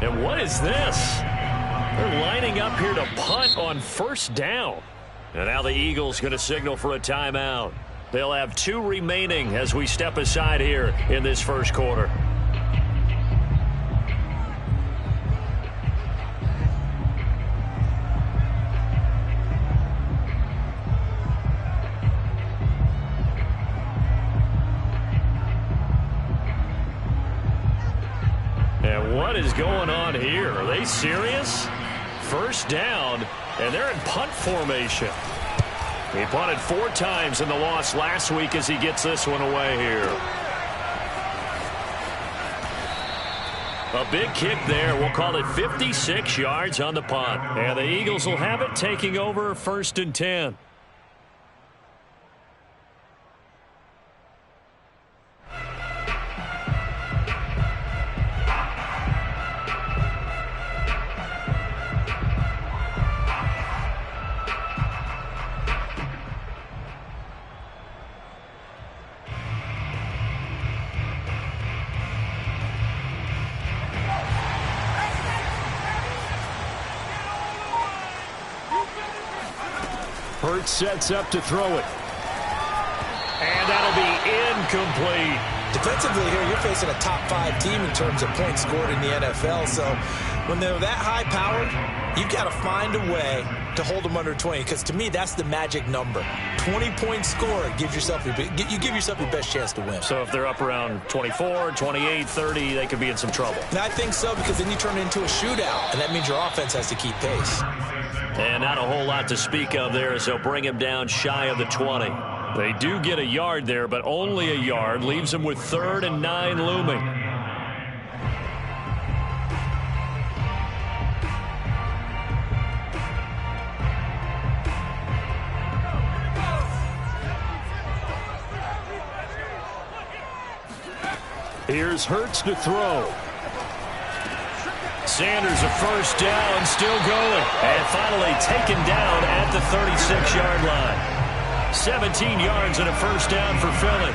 And what is this? They're lining up here to punt on first down. And now the Eagles going to signal for a timeout. They'll have 2 remaining as we step aside here in this first quarter. And what is going on here? Are they serious? First down, and they're in punt formation. He punted 4 times in the loss last week as he gets this one away here. A big kick there. We'll call it 56 yards on the punt. And the Eagles will have it, taking over 1st and 10. Hurts sets up to throw it. And that'll be incomplete. Defensively here, you're facing a top 5 team in terms of points scored in the NFL. So when they're that high-powered, you've got to find a way to hold them under 20. Because to me, that's the magic number. 20-point score gives yourself you give yourself your best chance to win. So if they're up around 24, 28, 30, they could be in some trouble. And I think so, because then you turn it into a shootout, and that means your offense has to keep pace. And not a whole lot to speak of there as they'll bring him down shy of the 20. They do get a yard there, but only a yard. Leaves them with 3rd and 9 looming. Here's Hurts to throw. Sanders a first down, still going. And finally taken down at the 36-yard line. 17 yards and a first down for Philly.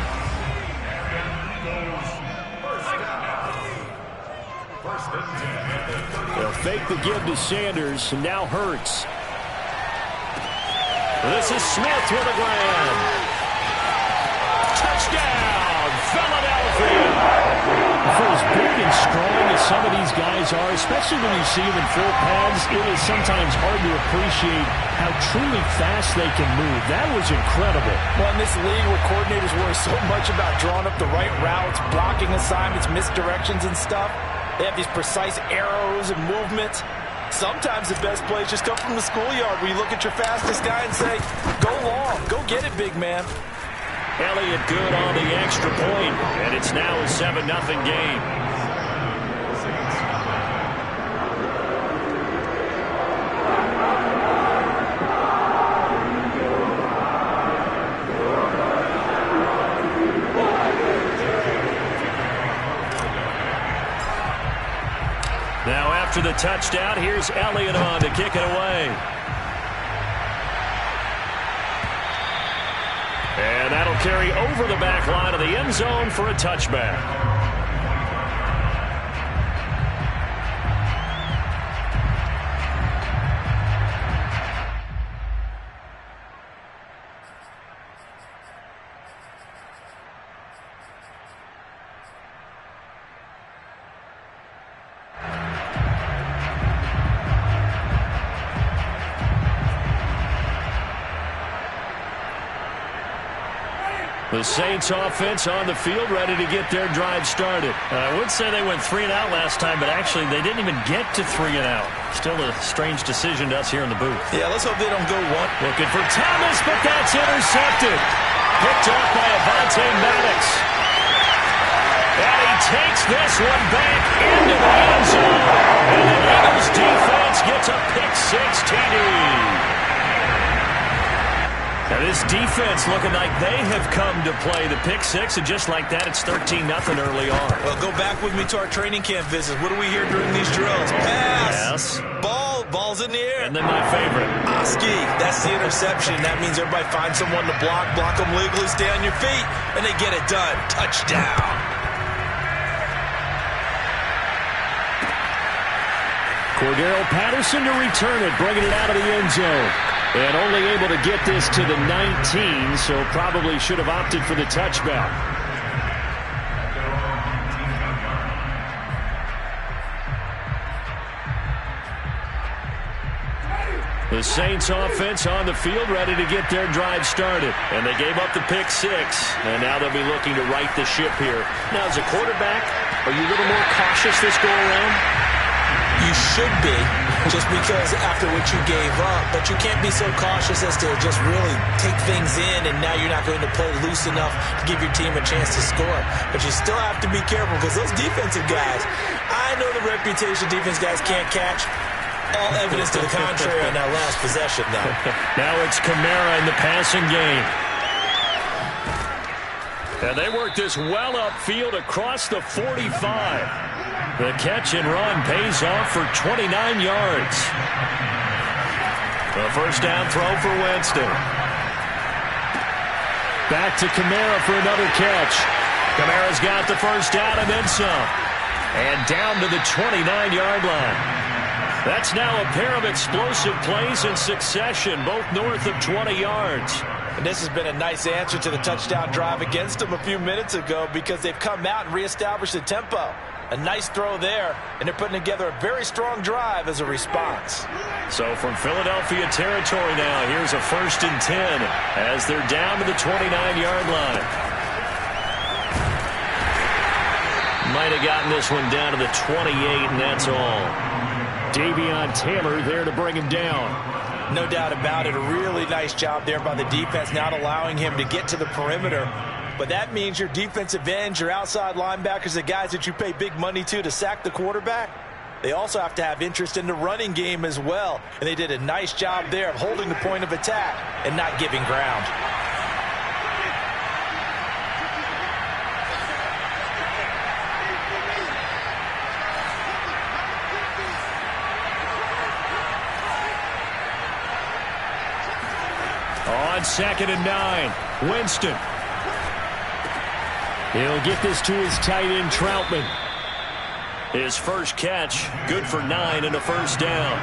They'll fake the give to Sanders, and now Hurts. This is Smith with a grab. Touchdown, Philadelphia. For as big and strong as some of these guys are, especially when you see them in full pads, it is sometimes hard to appreciate how truly fast they can move. That was incredible. Well, in this league where coordinators worry so much about drawing up the right routes, blocking assignments, misdirections and stuff, they have these precise arrows and movements. Sometimes the best plays just come from the schoolyard where you look at your fastest guy and say, go long, go get it, big man. Elliott good on the extra point, and it's now a 7-0 game. Now after the touchdown, here's Elliott on to kick it away. And that'll carry over the back line of the end zone for a touchback. The Saints offense on the field, ready to get their drive started. I would say they went 3 and out last time, but actually they didn't even get to 3 and out. Still a strange decision to us here in the booth. Yeah, let's hope they don't go 1. Looking for Thomas, but that's intercepted. Picked off by Avonte Maddox. And he takes this one back into the end zone. And the Eagles defense gets a pick-6 TD. Now this defense looking like they have come to play the pick-6, and just like that, it's 13-0 early on. Well, go back with me to our training camp visit. What do we hear during these drills? Pass. Yes. Ball's in the air. And then my favorite. Oski, that's the interception. That means everybody find someone to block them legally, stay on your feet, and they get it done. Touchdown. Cordero Patterson to return it, bringing it out of the end zone. And only able to get this to the 19, so probably should have opted for the touchback. The Saints offense on the field, ready to get their drive started. And they gave up the pick six, and now they'll be looking to right the ship here. Now, as a quarterback, are you a little more cautious this go-around? You should be, just because after what you gave up. But you can't be so cautious as to just really take things in, and now you're not going to play loose enough to give your team a chance to score. But you still have to be careful, because those defensive guys, I know the reputation defense guys can't catch. All evidence to the contrary on that last possession, though. Now it's Kamara in the passing game. And they work this well upfield across the 45. The catch and run pays off for 29 yards. The first down throw for Winston. Back to Kamara for another catch. Kamara's got the first down and then some. And down to the 29-yard line. That's now a pair of explosive plays in succession, both north of 20 yards. And this has been a nice answer to the touchdown drive against them a few minutes ago, because they've come out and reestablished the tempo. A nice throw there, and they're putting together a very strong drive as a response. So from Philadelphia territory now, here's a 1st and 10 as they're down to the 29-yard line. Might have gotten this one down to the 28, and that's all. Davion Taylor there to bring him down. No doubt about it. A really nice job there by the defense, not allowing him to get to the perimeter. But that means your defensive ends, your outside linebackers, the guys that you pay big money to sack the quarterback, they also have to have interest in the running game as well. And they did a nice job there of holding the point of attack and not giving ground. On 2nd and 9, Winston. He'll get this to his tight end, Troutman. His first catch, good for 9 and a first down.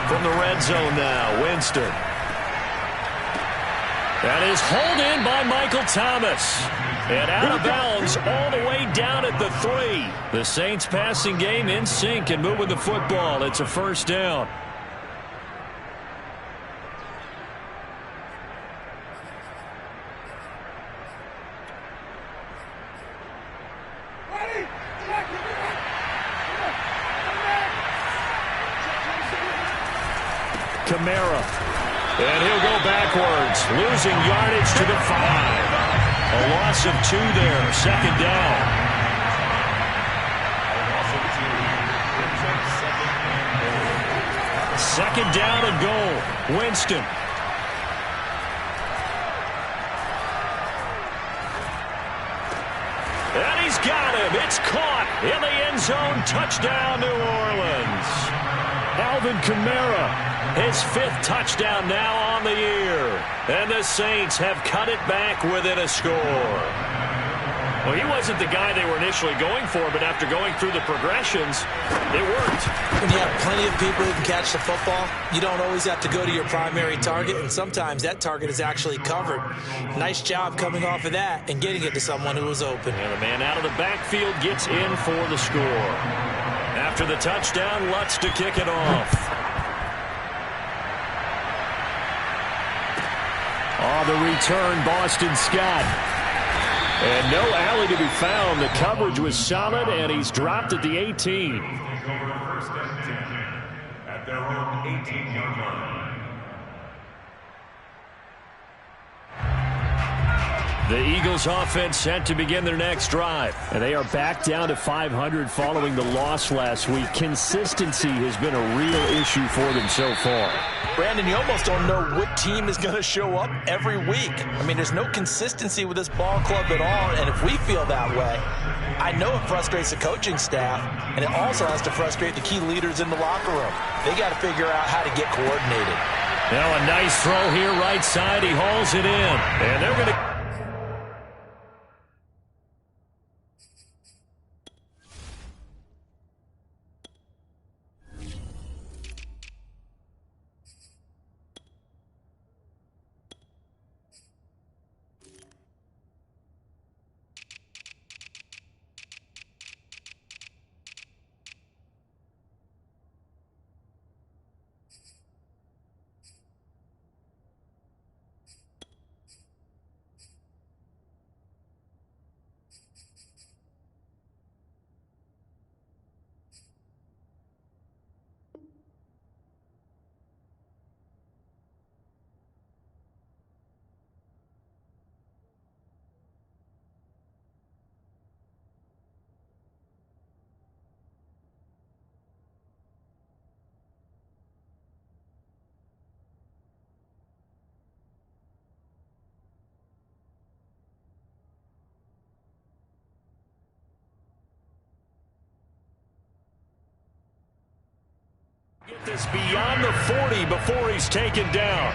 From the red zone now, Winston. That is hauled in by Michael Thomas. And out of bounds all the way down at the 3. The Saints passing game in sync and moving the football. It's a first down. Kamara. And he'll go backwards, losing yardage to the 5. A loss of 2 there, 2nd down. Second down and goal. Winston. And he's got him. It's caught in the end zone. Touchdown, New Orleans. Alvin Kamara, his 5th touchdown now on the year. And the Saints have cut it back within a score. Well, he wasn't the guy they were initially going for, but after going through the progressions, it worked. When you have plenty of people who can catch the football, you don't always have to go to your primary target, and sometimes that target is actually covered. Nice job coming off of that and getting it to someone who was open. And the man out of the backfield gets in for the score. After the touchdown, Lutz to kick it off. On the return, Boston Scott. And no alley to be found. The coverage was solid, and he's dropped at the 18. At their own 18-yard line. The Eagles offense set to begin their next drive. And they are back down to 500 following the loss last week. Consistency has been a real issue for them so far. Brandon, you almost don't know what team is going to show up every week. I mean, there's no consistency with this ball club at all, and if we feel that way, I know it frustrates the coaching staff, and it also has to frustrate the key leaders in the locker room. They got to figure out how to get coordinated. Now a nice throw here right side. He hauls it in, and they're going to... Get this beyond the 40 before he's taken down.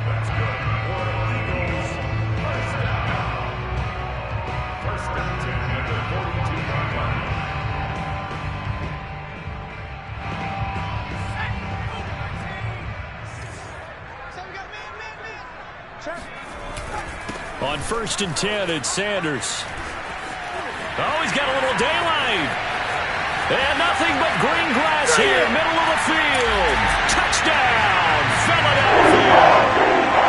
That's good. For Eagles, first down. First and 10 at the 42-yard line. On first and 10, it's Sanders. Oh, he's got a little daylight. And nothing but green grass here, middle of the field. Touchdown, Philadelphia.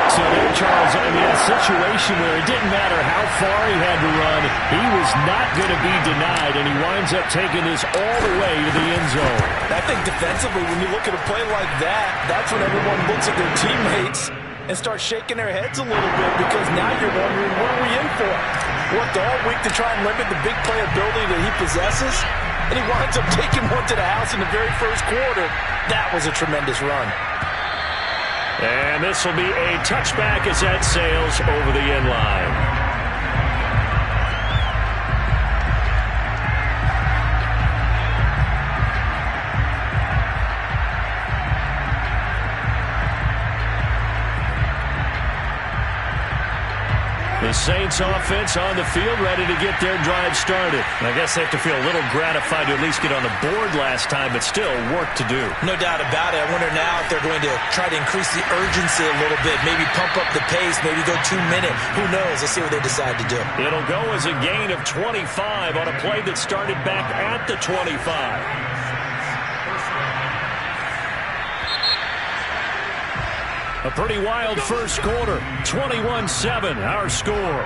So there, Charles, I mean, a situation where it didn't matter how far he had to run, he was not going to be denied, and he winds up taking this all the way to the end zone. I think defensively, when you look at a play like that, that's when everyone looks at their teammates and start shaking their heads a little bit, because now you're wondering, what are we in for? Worked all week to try and limit the big playability that he possesses, and he winds up taking one to the house in the very first quarter. That was a tremendous run. And this will be a touchback as that sails over the end line. The Saints offense on the field, ready to get their drive started. And I guess they have to feel a little gratified to at least get on the board last time, but still work to do. No doubt about it. I wonder now if they're going to try to increase the urgency a little bit, maybe pump up the pace, maybe go 2 minute. Who knows? Let's see what they decide to do. It'll go as a gain of 25 on a play that started back at the 25. A pretty wild first quarter. 21-7, our score.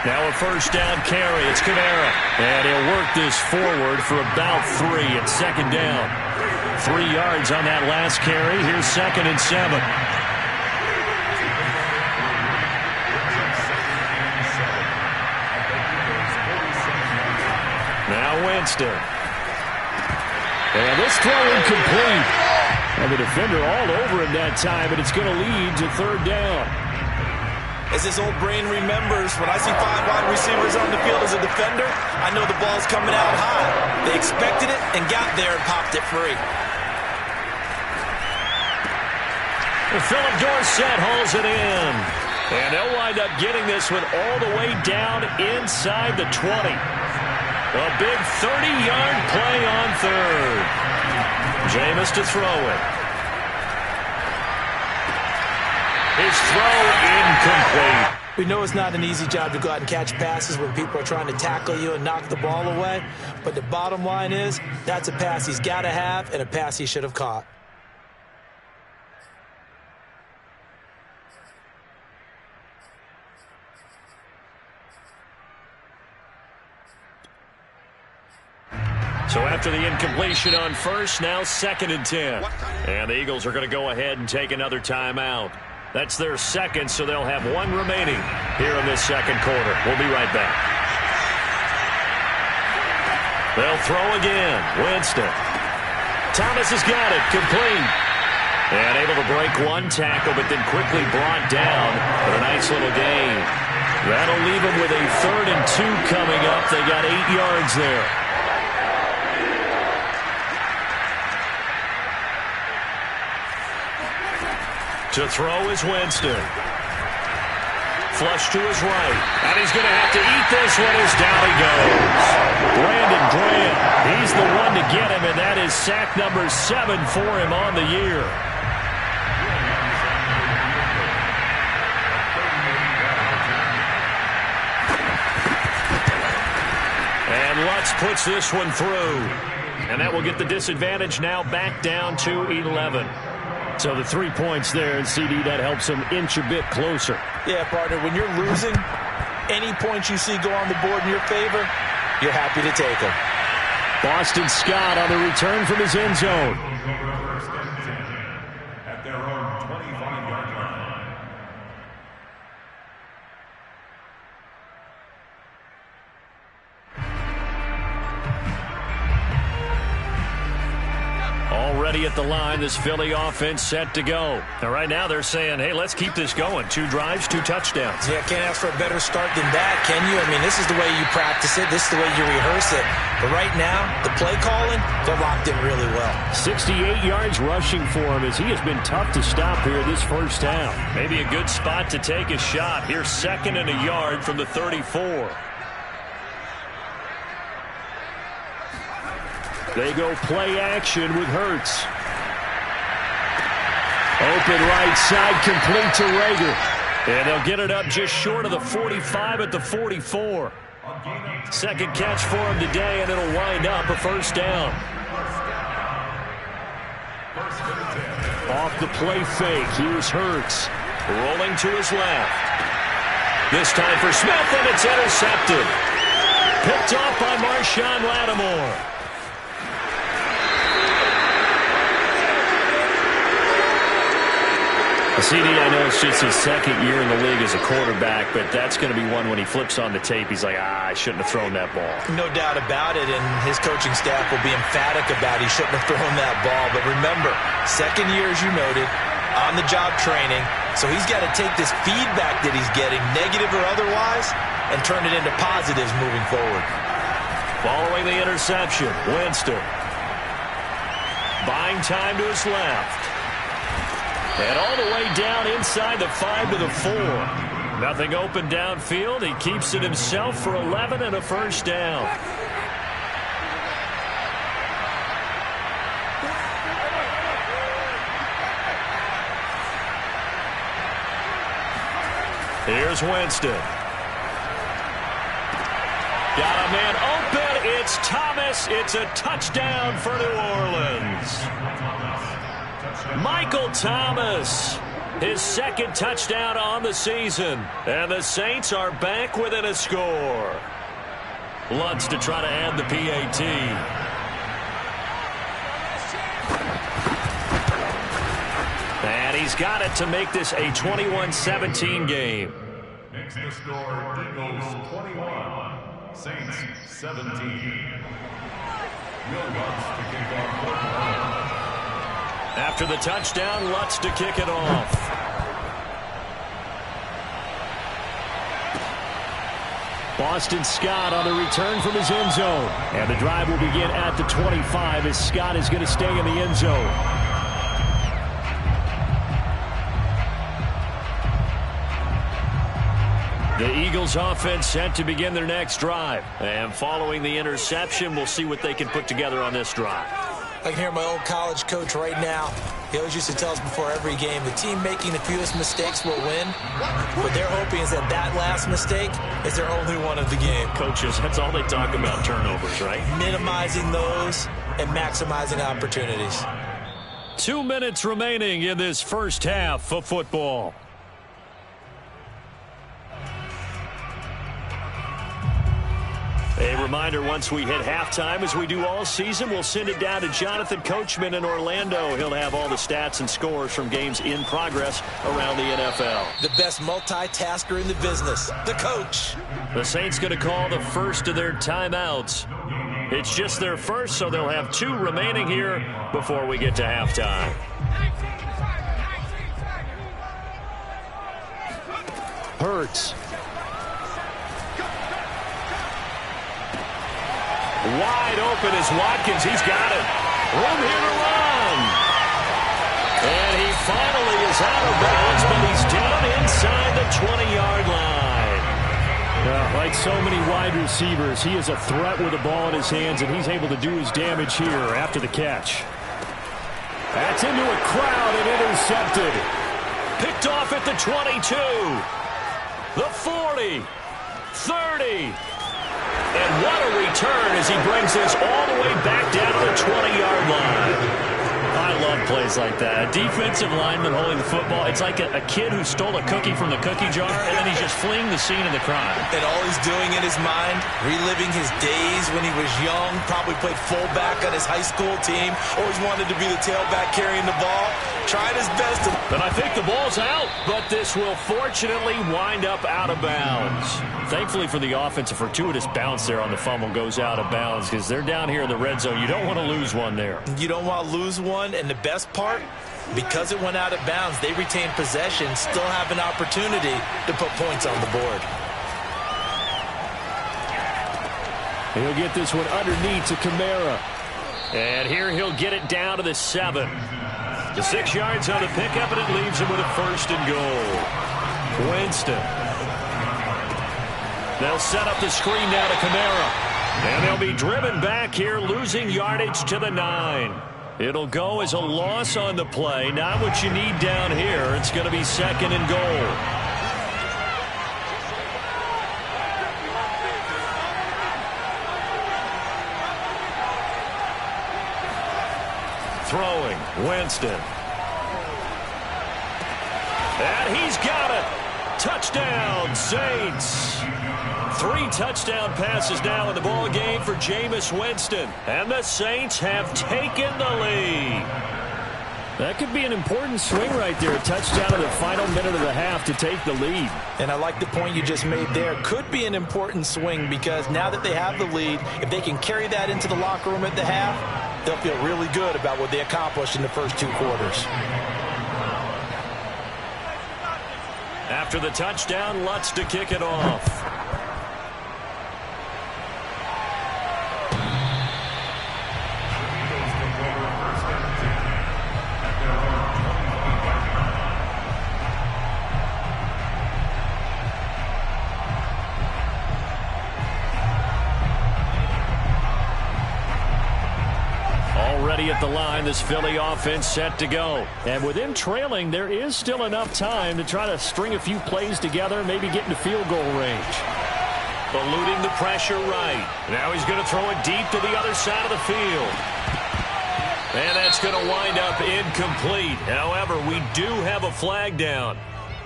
Now a first down carry. It's Kamara. And he'll work this forward for about 3 at second down. 3 yards on that last carry. Here's second and 7. Now Winston. And this throw incomplete. And the defender all over him that time, but it's going to lead to third down. As this old brain remembers, when I see 5 wide receivers on the field as a defender, I know the ball's coming out high. They expected it and got there and popped it free. Philip Dorsett hauls it in. And they'll wind up getting this one all the way down inside the 20. A big 30-yard play on third. Jameis to throw it. His throw incomplete. We know it's not an easy job to go out and catch passes when people are trying to tackle you and knock the ball away. But the bottom line is, that's a pass he's got to have and a pass he should have caught. So after the incompletion on first, now second and 10. And the Eagles are going to go ahead and take another timeout. That's their second, so they'll have 1 remaining here in this second quarter. We'll be right back. They'll throw again. Winston. Thomas has got it. Complete. And able to break 1 tackle, but then quickly brought down for a nice little gain. That'll leave them with a 3rd and 2 coming up. They got 8 yards there. To throw is Winston. Flush to his right. And he's going to have to eat this one as down he goes. Brandon Graham, he's the one to get him, and that is sack number 7 for him on the year. And Lutz puts this one through. And that will get the disadvantage now back down to 11. So the 3 points there, and CD, that helps them inch a bit closer. Yeah, partner, when you're losing, any points you see go on the board in your favor, you're happy to take them. Boston Scott on the return from his end zone. First and 10 at their own 25-yard line. ready at the line. This Philly offense set to go. And right now they're saying, hey, let's keep this going. 2 drives, 2 touchdowns. Yeah, can't ask for a better start than that, can you? I mean, this is the way you practice it. This is the way you rehearse it. But right now, the play calling, they're locked in really well. 68 yards rushing for him as he has been tough to stop here this first half. Maybe a good spot to take a shot. Here's 2nd and a yard from the 34. They go play action with Hurts. Open right side, complete to Rager. And they'll get it up just short of the 45 at the 44. Second catch for him today, and it'll wind up a first down. Off the play fake, here's Hurts. Rolling to his left. This time for Smith, and it's intercepted. Picked off by Marshawn Lattimore. CD, I know it's just his 2nd year in the league as a quarterback, but that's going to be one when he flips on the tape, he's like, I shouldn't have thrown that ball. No doubt about it, and his coaching staff will be emphatic about he shouldn't have thrown that ball. But remember, 2nd year, as you noted, on-the-job training, so he's got to take this feedback that he's getting, negative or otherwise, and turn it into positives moving forward. Following the interception, Winston. Buying time to his left. And all the way down inside the 5 to the 4. Nothing open downfield. He keeps it himself for 11 and a first down. Here's Winston. Got a man open. It's Thomas. It's a touchdown for New Orleans. Michael Thomas, his 2nd touchdown on the season. And the Saints are back within a score. Lutz to try to add the PAT. And he's got it to make this a 21-17 game. Next to score, Eagles 21, Saints 17. Will Lutz to kick off Portland. After the touchdown, Lutz to kick it off. Boston Scott on the return from his end zone. And the drive will begin at the 25 as Scott is going to stay in the end zone. The Eagles offense set to begin their next drive. And following the interception, we'll see what they can put together on this drive. I can hear my old college coach right now. He always used to tell us before every game, the team making the fewest mistakes will win. What they're hoping is that last mistake is their only one of the game. Coaches, that's all they talk about, turnovers, right? Minimizing those and maximizing opportunities. 2 minutes remaining in this first half of football. A reminder, once we hit halftime, as we do all season, we'll send it down to Jonathan Coachman in Orlando. He'll have all the stats and scores from games in progress around the NFL. The best multitasker in the business, the coach. The Saints going to call the first of their timeouts. It's just their first, so they'll have 2 remaining here before we get to halftime. Hurts. Wide open is Watkins. He's got it. Room here to run. And he finally is out of bounds, but he's down inside the 20-yard line. Like so many wide receivers, he is a threat with the ball in his hands, and he's able to do his damage here after the catch. That's into a crowd and intercepted. Picked off at the 22. The 40. 30. And what a return as he brings this all the way back down to the 20-yard line. I love plays like that. A defensive lineman holding the football. It's like a kid who stole a cookie from the cookie jar, and then he's just fleeing the scene of the crime. And all he's doing in his mind, reliving his days when he was young, probably played fullback on his high school team, always wanted to be the tailback carrying the ball. Trying his best to... And I think the ball's out, but this will fortunately wind up out of bounds. Thankfully for the offense, a fortuitous bounce there on the fumble goes out of bounds because they're down here in the red zone. You don't want to lose one there. You don't want to lose one, and the best part, because it went out of bounds, they retain possession, still have an opportunity to put points on the board. He'll get this one underneath to Kamara. And here he'll get it down to the 7. The 6 yards on the pickup, and it leaves him with a 1st and goal. Winston. They'll set up the screen now to Kamara. And they'll be driven back here, losing yardage to the 9. It'll go as a loss on the play. Not what you need down here. It's going to be 2nd and goal. Throwing, Winston. And he's got it. Touchdown, Saints. 3 touchdown passes now in the ball game for Jameis Winston. And the Saints have taken the lead. That could be an important swing right there. A touchdown in the final minute of the half to take the lead. And I like the point you just made there. Could be an important swing because now that they have the lead, if they can carry that into the locker room at the half, they'll feel really good about what they accomplished in the first 2 quarters. After the touchdown, Lutz to kick it off. Already at the line, this Philly offense set to go. And with him trailing, there is still enough time to try to string a few plays together, maybe get into field goal range. Eluding the pressure right. Now he's going to throw it deep to the other side of the field. And that's going to wind up incomplete. However, we do have a flag down.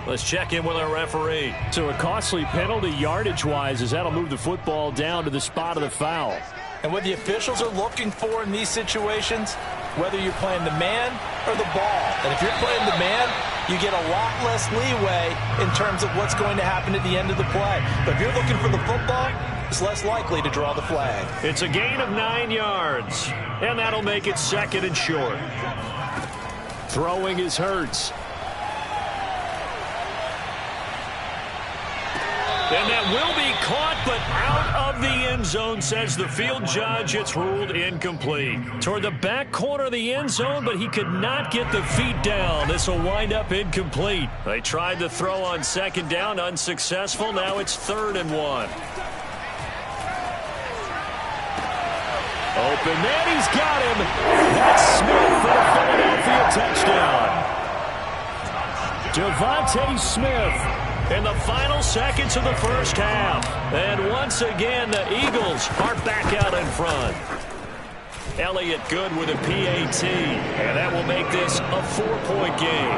Let's check in with our referee. So a costly penalty yardage-wise as that'll move the football down to the spot of the foul. And what the officials are looking for in these situations, whether you're playing the man or the ball. And if you're playing the man, you get a lot less leeway in terms of what's going to happen at the end of the play. But if you're looking for the football, it's less likely to draw the flag. It's a gain of 9 yards, and that'll make it 2nd and short. Throwing is Hurts. And that will be caught, but out of the end zone, says the field judge. It's ruled incomplete. Toward the back corner of the end zone, but he could not get the feet down. This will wind up incomplete. They tried to throw on 2nd down, unsuccessful. Now it's 3rd and 1. Open man, he's got him. That's Smith for the Philadelphia touchdown. Devontae Smith in the final seconds of the first half. And once again, the Eagles are back out in front. Elliott good with a PAT. And that will make this a 4-point game.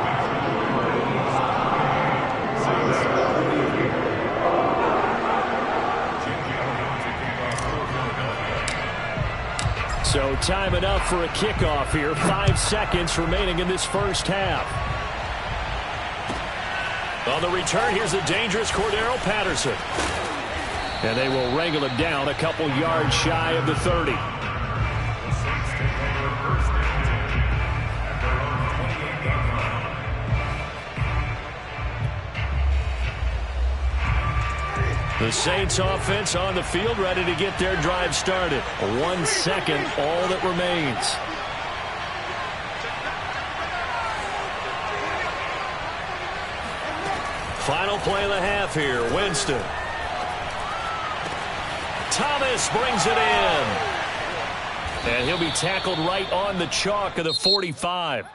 So time enough for a kickoff here. 5 seconds remaining in this first half. On the return, here's the dangerous Cordero Patterson. And they will wrangle him down a couple yards shy of the 30. The Saints offense on the field, ready to get their drive started. 1 second, all that remains. Final play of the half here. Winston. Thomas brings it in. And he'll be tackled right on the chalk of the 45.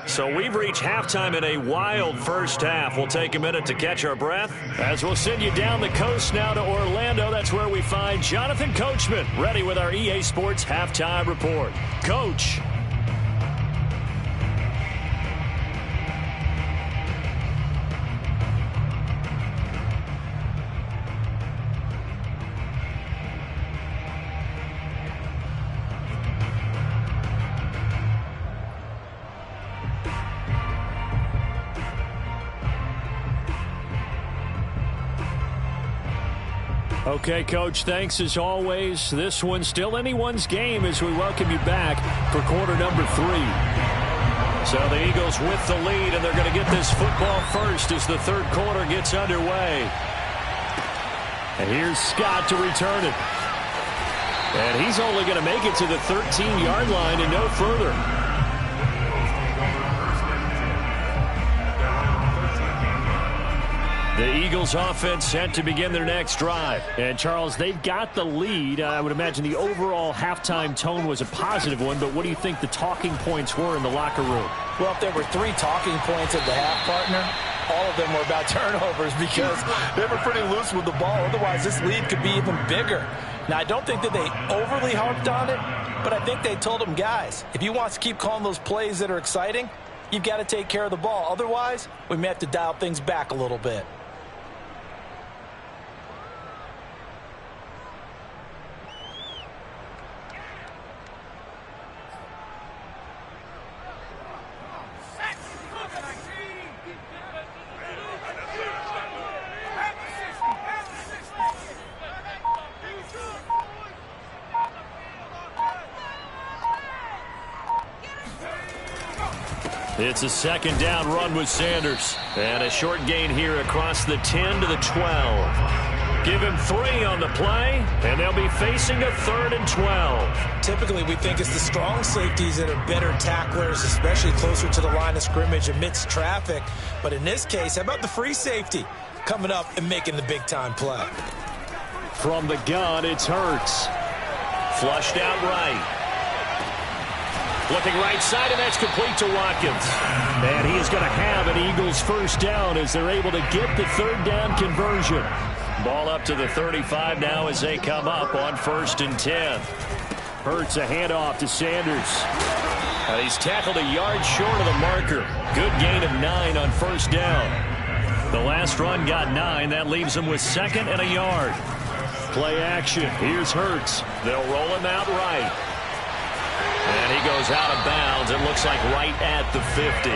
So we've reached halftime in a wild first half. We'll take a minute to catch our breath as we'll send you down the coast now to Orlando. That's where we find Jonathan Coachman ready with our EA Sports Halftime Report. Coach. Okay, Coach, thanks as always. This one's still anyone's game as we welcome you back for quarter number 3. So the Eagles with the lead, and they're going to get this football first as the third quarter gets underway. And here's Scott to return it. And he's only going to make it to the 13-yard line and no further. The Eagles offense set to begin their next drive. And, Charles, they've got the lead. I would imagine the overall halftime tone was a positive one, but what do you think the talking points were in the locker room? Well, if there were 3 talking points at the half, partner, all of them were about turnovers because they were pretty loose with the ball. Otherwise, this lead could be even bigger. Now, I don't think that they overly harped on it, but I think they told them, guys, if you want to keep calling those plays that are exciting, you've got to take care of the ball. Otherwise, we may have to dial things back a little bit. It's a second down run with Sanders. And a short gain here across the 10 to the 12. Give him 3 on the play, and they'll be facing a 3rd and 12. Typically, we think it's the strong safeties that are better tacklers, especially closer to the line of scrimmage amidst traffic. But in this case, how about the free safety coming up and making the big-time play? From the gun, it's Hurts. Flushed out right. Looking right side, and that's complete to Watkins. And he is going to have an Eagles first down as they're able to get the 3rd down conversion. Ball up to the 35 now as they come up on 1st and 10. Hurts a handoff to Sanders. He's tackled a yard short of the marker. Good gain of 9 on 1st down. The last run got 9. That leaves him with 2nd and a yard. Play action. Here's Hurts. They'll roll him out right. And he goes out of bounds, it looks like right at the 50.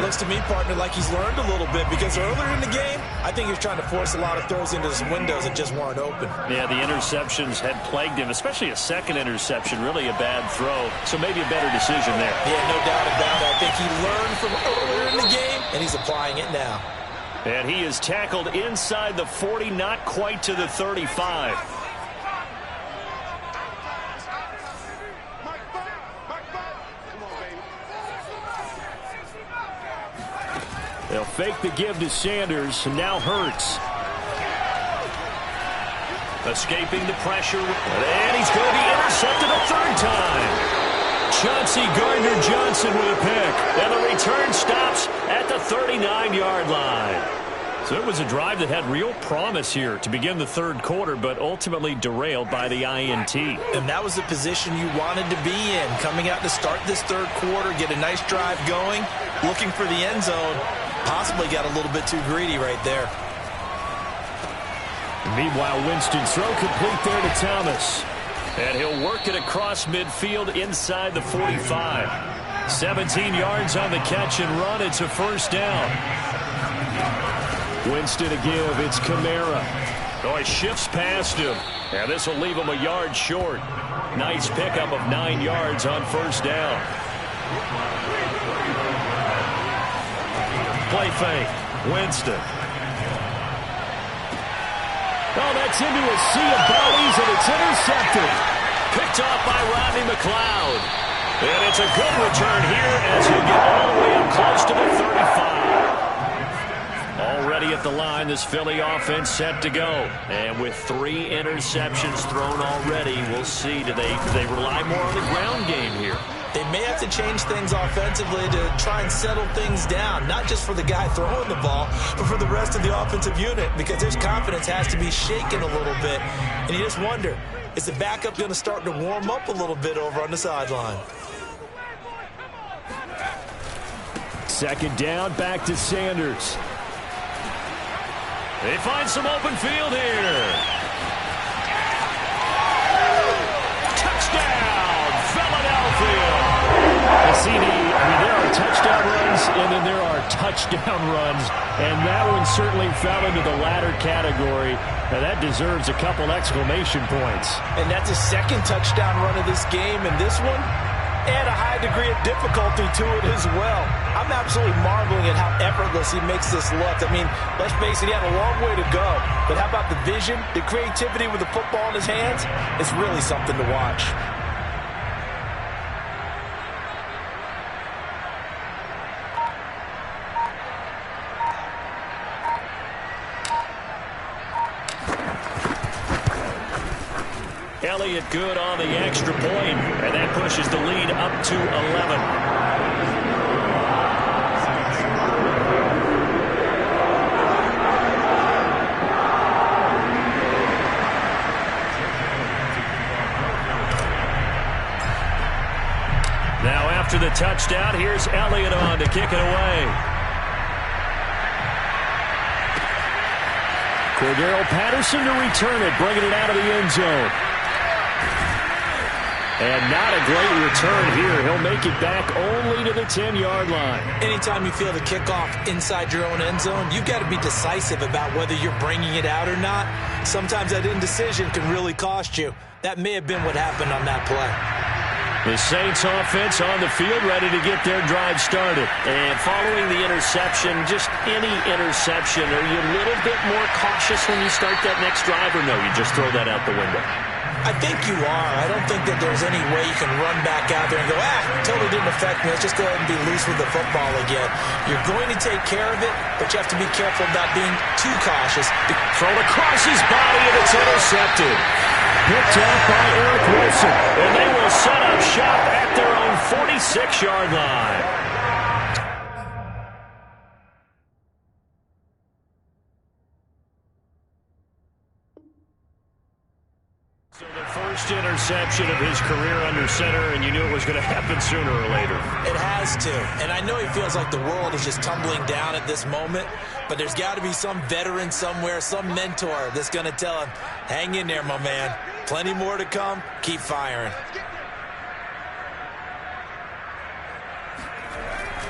Looks to me, partner, like he's learned a little bit because earlier in the game, I think he was trying to force a lot of throws into some windows that just weren't open. Yeah, the interceptions had plagued him, especially a second interception, really a bad throw. So maybe a better decision there. Yeah, no doubt about it. I think he learned from earlier in the game, and he's applying it now. And he is tackled inside the 40, not quite to the 35. They'll fake the give to Sanders, and now Hurts. Escaping the pressure, and he's going to be intercepted a 3rd time. Chauncey Gardner-Johnson with a pick, and the return stops at the 39-yard line. So it was a drive that had real promise here to begin the 3rd quarter, but ultimately derailed by the INT. And that was the position you wanted to be in, coming out to start this 3rd quarter, get a nice drive going, looking for the end zone. Possibly got a little bit too greedy right there. Meanwhile, Winston's throw complete there to Thomas. And he'll work it across midfield inside the 45. 17 yards on the catch and run. It's a 1st down. Winston to give. It's Kamara. Oh, he shifts past him. And this will leave him a yard short. Nice pickup of 9 yards on 1st down. Play fake. Winston. Oh, that's into a sea of bodies, and it's intercepted. Picked off by Rodney McLeod. And it's a good return here as he'll get all the way up close to the 35. Already at the line, this Philly offense set to go. And with 3 interceptions thrown already, we'll see. Do they rely more on the ground game here? They may have to change things offensively to try and settle things down, not just for the guy throwing the ball, but for the rest of the offensive unit, because their confidence has to be shaken a little bit. And you just wonder, is the backup going to start to warm up a little bit over on the sideline? 2nd down, back to Sanders. They find some open field here. Touchdown, Philadelphia. CD, there are are touchdown runs, and then there are touchdown runs. And that one certainly fell into the latter category. Now, that deserves a couple exclamation points. And that's his second touchdown run of this game. And this one, add a high degree of difficulty to it as well. I'm absolutely marveling at how effortless he makes this look. I mean, let's face it, he had a long way to go. But how about the vision, the creativity with the football in his hands? It's really something to watch. Elliott good on the extra point, and that pushes the lead up to 11. Now after the touchdown, here's Elliott on to kick it away. Cordero Patterson to return it, bringing it out of the end zone. And not a great return here. He'll make it back only to the 10-yard line. Anytime you feel the kickoff inside your own end zone, you've got to be decisive about whether you're bringing it out or not. Sometimes that indecision can really cost you. That may have been what happened on that play. The Saints offense on the field, ready to get their drive started. And following the interception, just any interception, are you a little bit more cautious when you start that next drive, or no, you just throw that out the window? I think you are. I don't think that there's any way you can run back out there and go, totally didn't affect me. Let's just go ahead and be loose with the football again. You're going to take care of it, but you have to be careful about being too cautious. Thrown across his body, and it's intercepted. Picked up by Eric Wilson, and they will set up shop at their own 46-yard line. So the first interception of his career under center, and you knew it was going to happen sooner or later. It has to. And I know he feels like the world is just tumbling down at this moment, but there's got to be some veteran somewhere, some mentor that's going to tell him, hang in there, my man. Plenty more to come. Keep firing.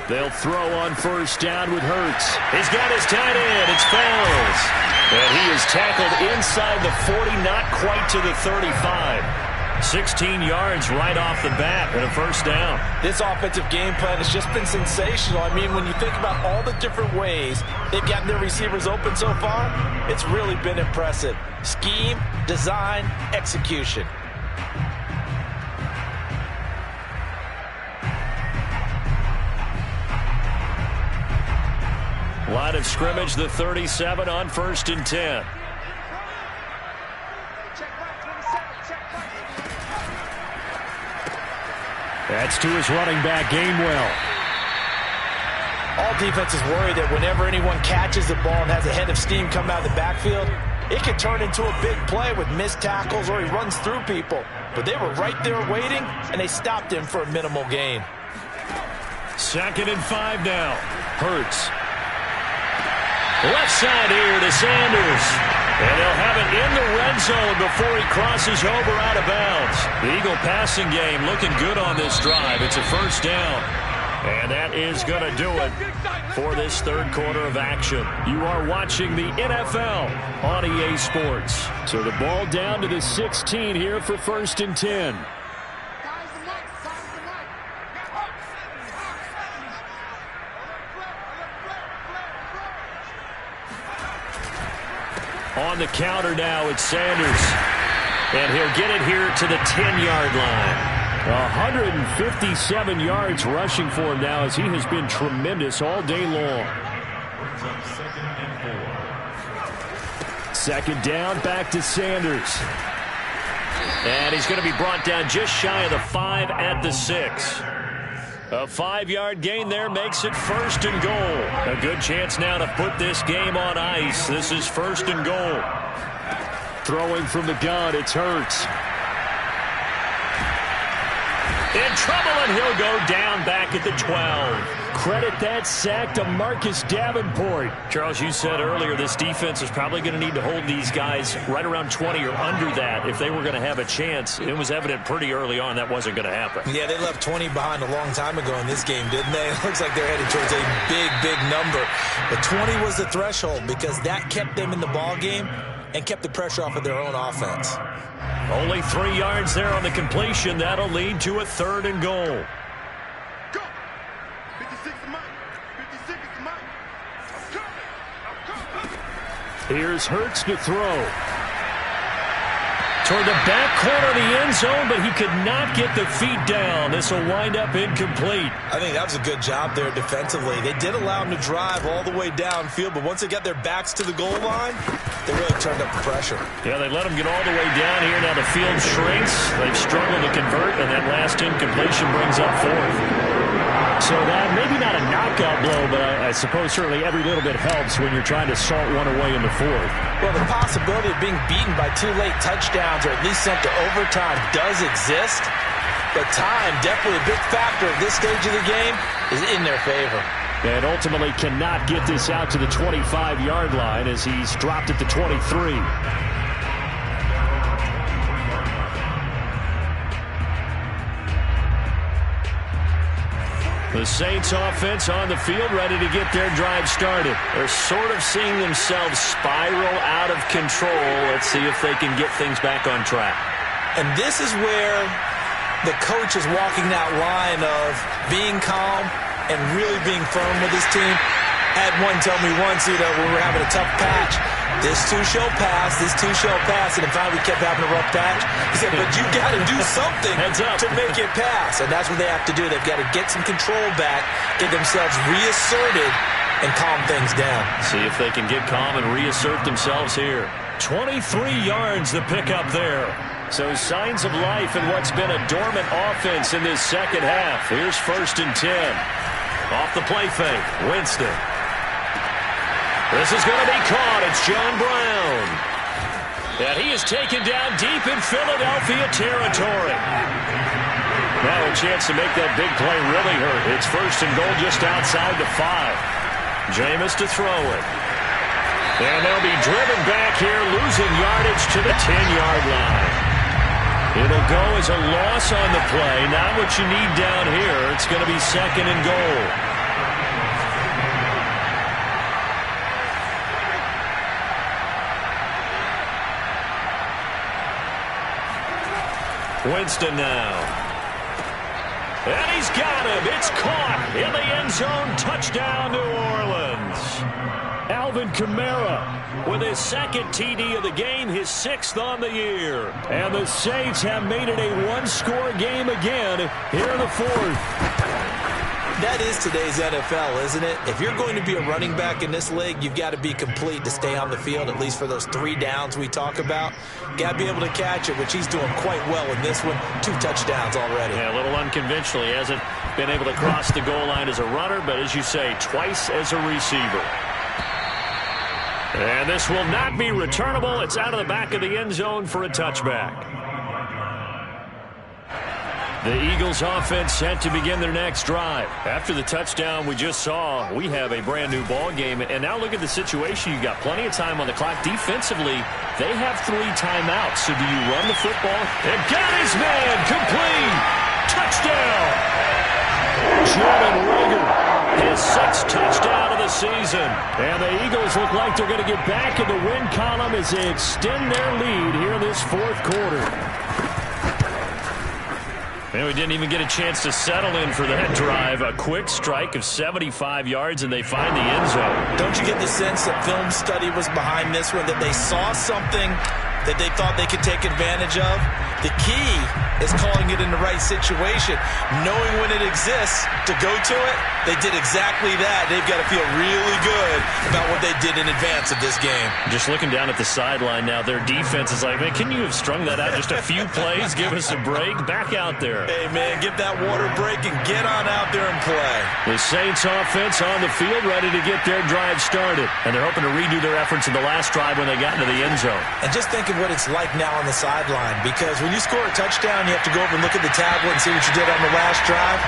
They'll throw on first down with Hurts. He's got his tight end. It's Fells. And he is tackled inside the 40, not quite to the 35. 16 yards right off the bat and a first down. This offensive game plan has just been sensational. I mean, when you think about all the different ways they've gotten their receivers open so far, it's really been impressive. Scheme, design, execution. Line of scrimmage, the 37 on 1st and 10. That's to his running back, Gainwell. All defenses worry that whenever anyone catches the ball and has a head of steam come out of the backfield, it can turn into a big play with missed tackles or he runs through people. But they were right there waiting, and they stopped him for a minimal gain. 2nd and 5 now. Hurts. Left side here to Sanders. And they'll have it in the red zone before he crosses over out of bounds. The Eagle passing game looking good on this drive. It's a first down. And that is going to do it for this third quarter of action. You are watching the NFL on EA Sports. So the ball down to the 16 here for 1st and 10. On the counter now, it's Sanders. And he'll get it here to the 10-yard line. 157 yards rushing for him now as he has been tremendous all day long. 2nd down, back to Sanders. And he's going to be brought down just shy of the 5 at the 6. A 5-yard gain there makes it 1st and goal. A good chance now to put this game on ice. This is 1st and goal. Throwing from the gun, it's Hurts. In trouble, and he'll go down back at the 12. Credit that sack to Marcus Davenport. Charles, you said earlier this defense is probably going to need to hold these guys right around 20 or under that if they were going to have a chance. It was evident pretty early on that wasn't going to happen. Yeah, they left 20 behind a long time ago in this game, didn't they? It looks like they're headed towards a big, big number. But 20 was the threshold because that kept them in the ball game and kept the pressure off of their own offense. Only 3 yards there on the completion. That'll lead to a 3rd and goal. Go. 56 is mine. 56 is mine. I'm coming. Here's Hurts to throw. Toward the back corner of the end zone, but he could not get the feet down. This will wind up incomplete. I think that was a good job there defensively. They did allow him to drive all the way downfield, but once they got their backs to the goal line, they really turned up the pressure. Yeah, they let him get all the way down here. Now the field shrinks. They've struggled to convert, and that last incompletion brings up 4th. So that maybe not a knockout blow, but I suppose certainly every little bit helps when you're trying to salt one away in the 4th. Well, the possibility of being beaten by 2 late touchdowns or at least sent to overtime does exist, but time, definitely a big factor at this stage of the game, is in their favor. And ultimately cannot get this out to the 25-yard line as he's dropped at the 23. The Saints offense on the field, ready to get their drive started. They're sort of seeing themselves spiral out of control. Let's see if they can get things back on track. And this is where the coach is walking that line of being calm and really being firm with his team. Had one tell me once, when we were having a tough patch, this too shall pass, this too shall pass, and then finally we kept having a rough patch. He said, but you got to do something to make it pass, and that's what they have to do. They've got to get some control back, get themselves reasserted, and calm things down. See if they can get calm and reassert themselves here. 23 yards the pickup there. So signs of life in what's been a dormant offense in this second half. Here's 1st and 10. Off the play fake, Winston. This is going to be caught. It's John Brown. And he is taken down deep in Philadelphia territory. Now a chance to make that big play really hurt. It's 1st and goal just outside the 5. Jameis to throw it. And they'll be driven back here, losing yardage to the 10-yard line. It'll go as a loss on the play. Not what you need down here. It's going to be 2nd and goal. Winston now. And he's got him. It's caught in the end zone. Touchdown, New Orleans. Alvin Kamara with his 2nd TD of the game, his 6th on the year. And the Saints have made it a one-score game again here in the 4th. That is today's NFL, isn't it? If you're going to be a running back in this league, you've got to be complete to stay on the field, at least for those 3 downs we talk about. Got to be able to catch it, which he's doing quite well in this one. 2 touchdowns already. Yeah, a little unconventional. He hasn't been able to cross the goal line as a runner, but as you say, twice as a receiver. And this will not be returnable. It's out of the back of the end zone for a touchback. The Eagles offense set to begin their next drive. After the touchdown we just saw, we have a brand new ball game. And now look at the situation. You've got plenty of time on the clock. Defensively, they have 3 timeouts. So do you run the football? And got his man complete. Touchdown. Jordan Rager, his 6th touchdown of the season. And the Eagles look like they're going to get back in the win column as they extend their lead here in this 4th quarter. And we didn't even get a chance to settle in for that drive. A quick strike of 75 yards, and they find the end zone. Don't you get the sense that film study was behind this one, that they saw something that they thought they could take advantage of? The key is calling it in the right situation, knowing when it exists to go to it. They did exactly that. They've got to feel really good about what they did in advance of this game. Just looking down at the sideline now, their defense is like, man, can you have strung that out just a few plays? Give us a break. Back out there. Hey, man, get that water break and get on out there and play. The Saints offense on the field ready to get their drive started. And they're hoping to redo their efforts in the last drive when they got into the end zone. And just think of what it's like now on the sideline, because when you score a touchdown you have to go over and look at the tablet and see what you did on the last drive.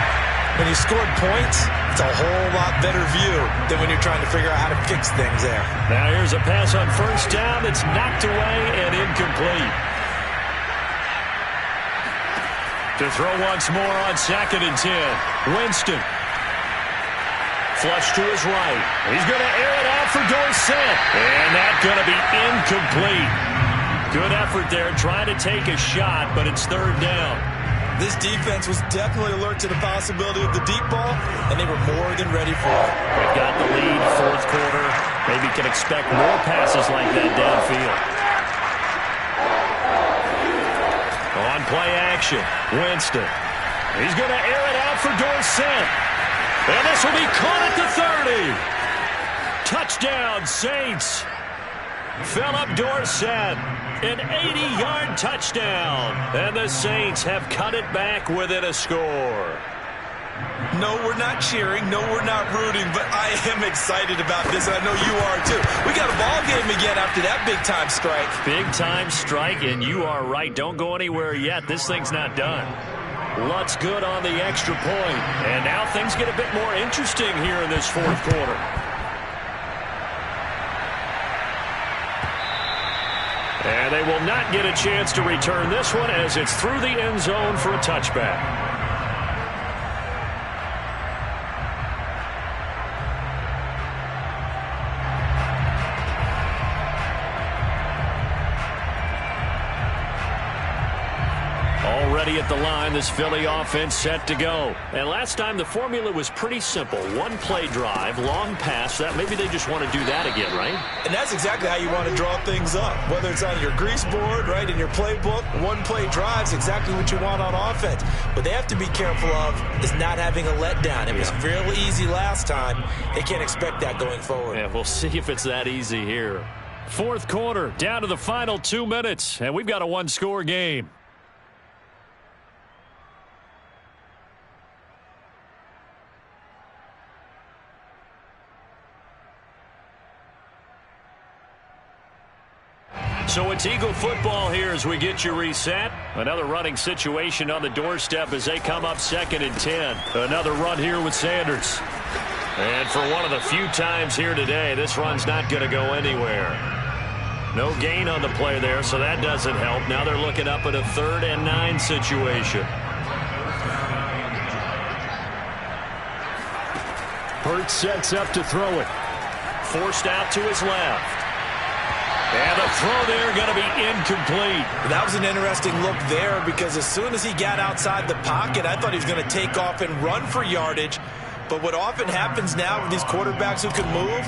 When you scored points, it's a whole lot better view than when you're trying to figure out how to fix things there. Now here's a pass on first down that's knocked away and incomplete. To throw once more on 2nd and 10. Winston. Flush to his right. He's going to air it out for Dorsett. And that's going to be incomplete. Good effort there trying to take a shot, but it's 3rd down. This defense was definitely alert to the possibility of the deep ball, and they were more than ready for it. They've got the lead, 4th quarter. Maybe can expect more passes like that downfield. On play action, Winston. He's going to air it out for Dorsett. And this will be caught at the 30. Touchdown, Saints. Philip Dorsett. An 80-yard touchdown. And the Saints have cut it back within a score. No, we're not cheering. No, we're not rooting. But I am excited about this, and I know you are too. We got a ball game again after that big-time strike. Big-time strike, and you are right. Don't go anywhere yet. This thing's not done. Lutz good on the extra point. And now things get a bit more interesting here in this 4th quarter. And they will not get a chance to return this one as it's through the end zone for a touchback. Already at the line, this Philly offense set to go. And last time the formula was pretty simple. One play drive, long pass. That maybe they just want to do that again, right? And that's exactly how you want to draw things up. Whether it's on your grease board, right, in your playbook, one play drive is exactly what you want on offense. What they have to be careful of is not having a letdown. It was fairly easy last time. They can't expect that going forward. Yeah, we'll see if it's that easy here. 4th quarter, down to the final 2 minutes, and we've got a one-score game. So it's Eagle football here as we get you reset. Another running situation on the doorstep as they come up 2nd and 10. Another run here with Sanders. And for one of the few times here today, this run's not going to go anywhere. No gain on the play there, so that doesn't help. Now they're looking up at a 3rd and 9 situation. Hurts sets up to throw it. Forced out to his left. And the throw there going to be incomplete. That was an interesting look there because as soon as he got outside the pocket, I thought he was going to take off and run for yardage. But what often happens now with these quarterbacks who can move,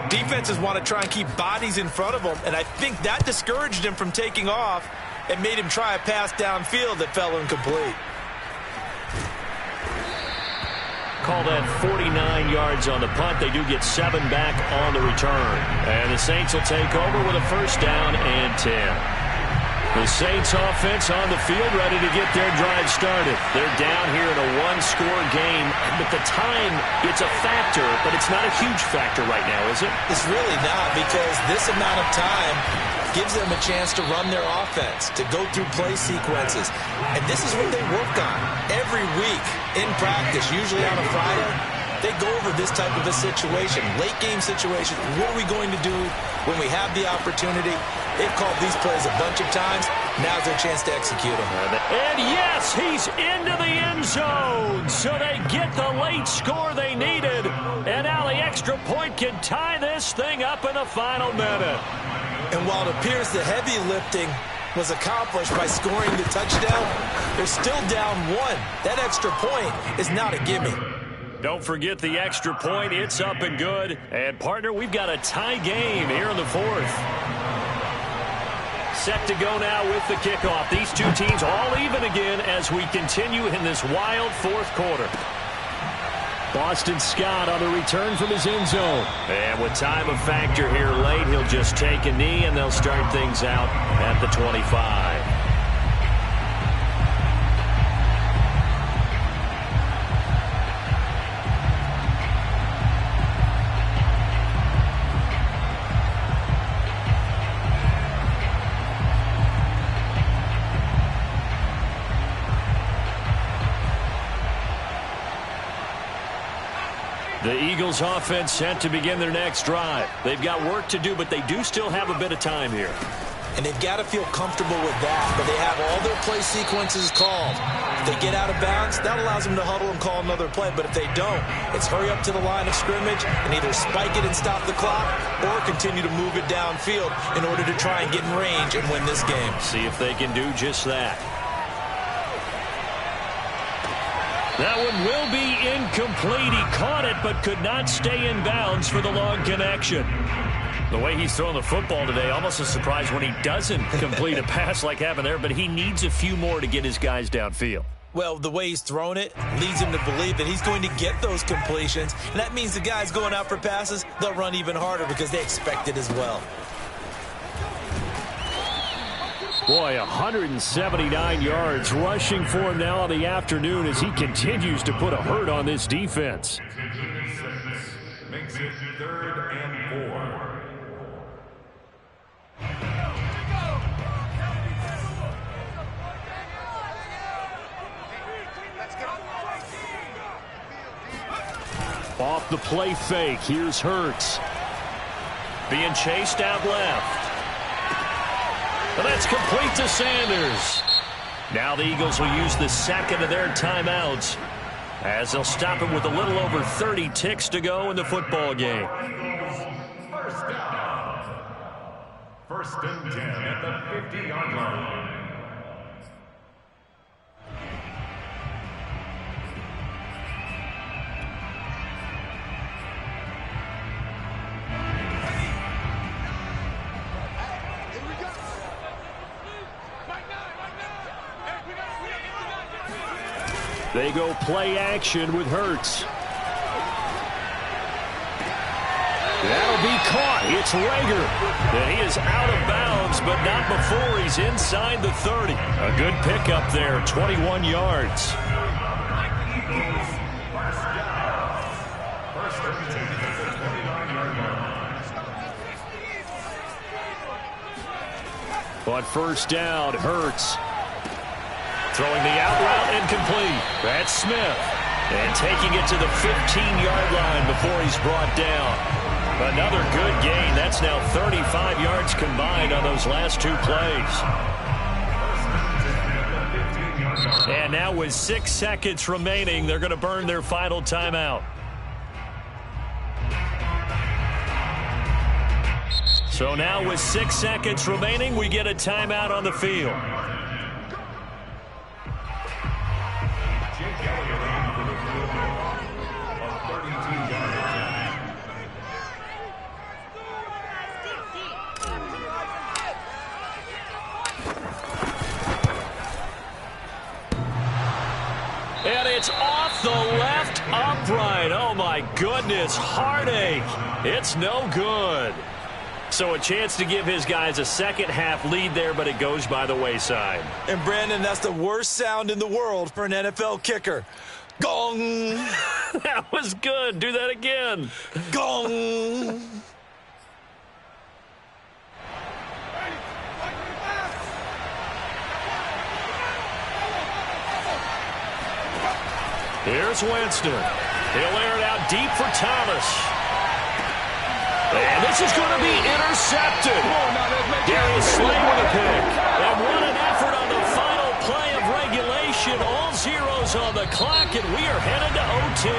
defenses want to try and keep bodies in front of them. And I think that discouraged him from taking off and made him try a pass downfield that fell incomplete. Call that 49 yards on the punt. They do get 7 back on the return. And the Saints will take over with a 1st down and 10. The Saints offense on the field ready to get their drive started. They're down here in a one-score game. But the time, it's a factor, but it's not a huge factor right now, is it? It's really not because this amount of time gives them a chance to run their offense, to go through play sequences. And this is what they work on every week in practice, usually on a Friday. They go over this type of a situation, late game situation. What are we going to do when we have the opportunity? They've called these plays a bunch of times. Now's their chance to execute them. And yes, he's into the end zone. So they get the late score they needed. And now the extra point can tie this thing up in the final minute. And while it appears the heavy lifting was accomplished by scoring the touchdown, they're still down 1. That extra point is not a gimme. Don't forget the extra point. It's up and good. And, partner, we've got a tie game here in the 4th. Set to go now with the kickoff. These two teams all even again as we continue in this wild 4th quarter. Boston Scott on the return from his end zone. And with time a factor here late, he'll just take a knee and they'll start things out at the 25. The Eagles offense set to begin their next drive. They've got work to do, but they do still have a bit of time here. And they've got to feel comfortable with that, but they have all their play sequences called. If they get out of bounds, that allows them to huddle and call another play. But if they don't, it's hurry up to the line of scrimmage and either spike it and stop the clock or continue to move it downfield in order to try and get in range and win this game. See if they can do just that. That one will be incomplete. He caught it but could not stay in bounds for the long connection. The way he's throwing the football today, almost a surprise when he doesn't complete a pass like happened there, but he needs a few more to get his guys downfield. Well, the way he's thrown it leads him to believe that he's going to get those completions, and that means the guys going out for passes, they'll run even harder because they expect it as well. Boy, 179 yards rushing for him now in the afternoon as he continues to put a hurt on this defense. Makes it 3rd and 4. Off the play fake, here's Hurts. Being chased out left. And that's complete to Sanders. Now the Eagles will use the second of their timeouts as they'll stop it with a little over 30 ticks to go in the football game. First down. 1st and 10 at the 50-yard line. They go play action with Hurts. That'll be caught. It's Rager. And he is out of bounds, but not before he's inside the 30. A good pickup there, 21 yards. On 1st down, Hurts. Throwing the out route incomplete. That's Smith. And taking it to the 15-yard line before he's brought down. Another good gain. That's now 35 yards combined on those last 2 plays. And now with 6 seconds remaining, they're going to burn their final timeout. So now with 6 seconds remaining, we get a timeout on the field. And it's off the left upright. Oh, my goodness. Heartache. It's no good. So a chance to give his guys a second-half lead there, but it goes by the wayside. And, Brandon, that's the worst sound in the world for an NFL kicker. Gong! That was good. Do that again. Gong! Here's Winston. He'll air it out deep for Thomas. And this is going to be intercepted. Darius Slay with a pick. And what an effort on the final play of regulation. All zeros on the clock, and we are headed to OT.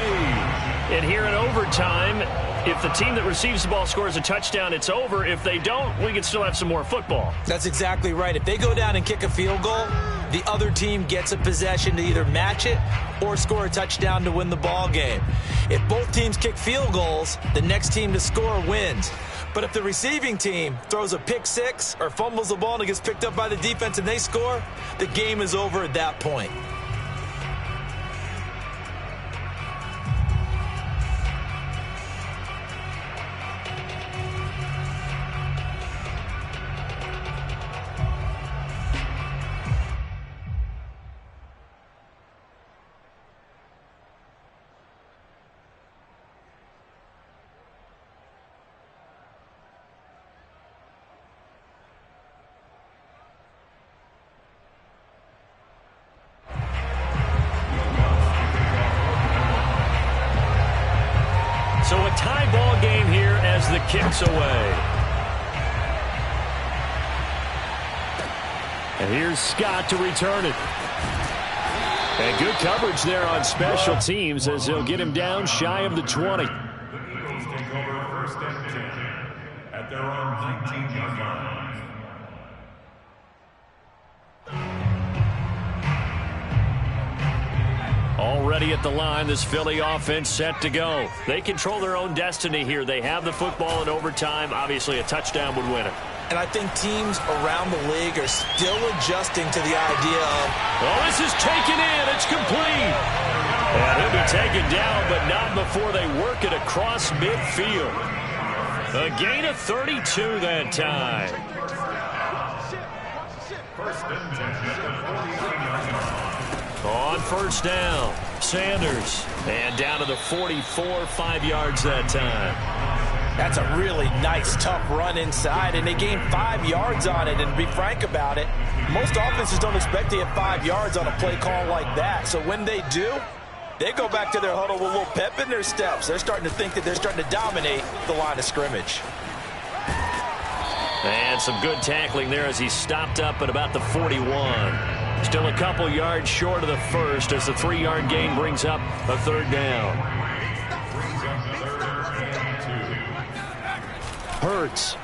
And here in overtime, if the team that receives the ball scores a touchdown, it's over. If they don't, we can still have some more football. That's exactly right. If they go down and kick a field goal, the other team gets a possession to either match it or score a touchdown to win the ball game. If both teams kick field goals, the next team to score wins. But if the receiving team throws a pick six or fumbles the ball and it gets picked up by the defense and they score, the game is over at that point. kicks away. And here's Scott to return it. And good coverage there on special teams as they'll get him down shy of the 20. The Eagles take over first and 10 at their own 19-yard line. Already at the line, this Philly offense set to go. They control their own destiny here. They have the football in overtime. Obviously, a touchdown would win it. And I think teams around the league are still adjusting to the idea of, oh, this is taken in. It's complete. And he'll be taken down, but not before they work it across midfield. A gain of 32 that time. First and 10 at the 49-yard line. On first down, Sanders. And down to the 44, 5 yards that time. that's a really nice, tough run inside, and they gained 5 yards on it. And to be frank about it, most offenses don't expect to get 5 yards on a play call like that. So when they do, they go back to their huddle with a little pep in their steps. They're starting to think that they're starting to dominate the line of scrimmage. And some good tackling there as he stopped up at about the 41. Still a couple yards short of the first as the 3-yard gain brings up a third down. Hurts.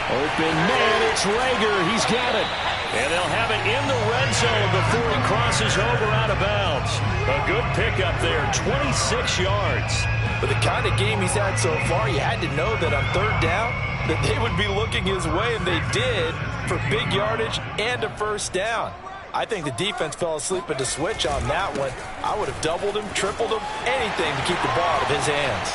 Open man, it's Rager. He's got it. And they'll have it in the red zone before he crosses over out of bounds. A good pickup there, 26 yards. But the kind of game he's had so far, you had to know that on third down that they would be looking his way, and they did, for big yardage and a first down. I think the defense fell asleep at the switch on that one. I would have doubled him, tripled him, anything to keep the ball out of his hands.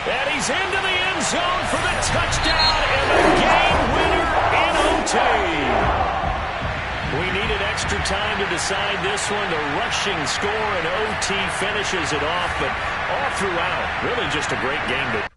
And he's into the end zone for the touchdown and the game winner in OT. We needed extra time to decide this one. The rushing score in OT finishes it off, but all throughout, really just a great game to